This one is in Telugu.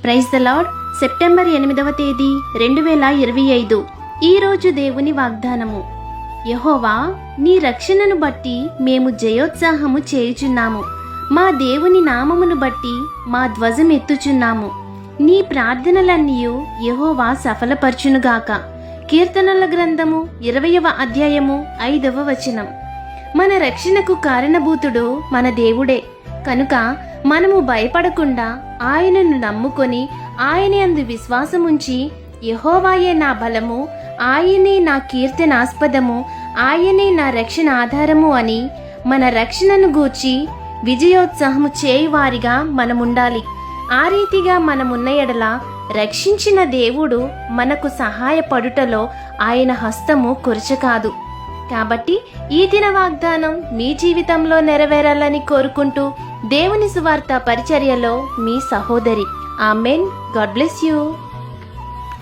Praise the lord. సెప్టెంబర్ 8వ తేదీ 2025. ఈరోజు దేవుని వాగ్దానము. యెహోవా, నీ రక్షణను బట్టి మేము జయోత్సాహము చేయుచున్నాము. మా దేవుని నామమును బట్టి మా ధ్వజం ఎత్తుచున్నాము. నీ ప్రార్థనలన్నీయు యెహోవా సఫలపరచునుగాక. కీర్తనల గ్రంథము 20వ అధ్యాయము 5వ వచనం. మన రక్షణకు కారణభూతుడు మన దేవుడే కనుక మనము భయపడకుండా ఆయనను నమ్ముకొని ఆయనే అందు విశ్వాసముంచి, యెహోవాయే నా బలము, ఆయనే నా కీర్తనాస్పదము, ఆయనే నా రక్షణ ఆధారము అని మన రక్షణను గూర్చి విజయోత్సాహము చేయువారిగా మనముండాలి. ఆ రీతిగా మనమున్న ఎడల రక్షించిన దేవుడు మనకు సహాయపడుటలో ఆయన హస్తము కొరచకాదు. కాబట్టి ఈ దిన వాగ్దానం మీ జీవితంలో నెరవేరాలని కోరుకుంటూ దేవుని సువార్త పరిచర్యలో మీ సహోదరి. ఆమెన్. God bless you.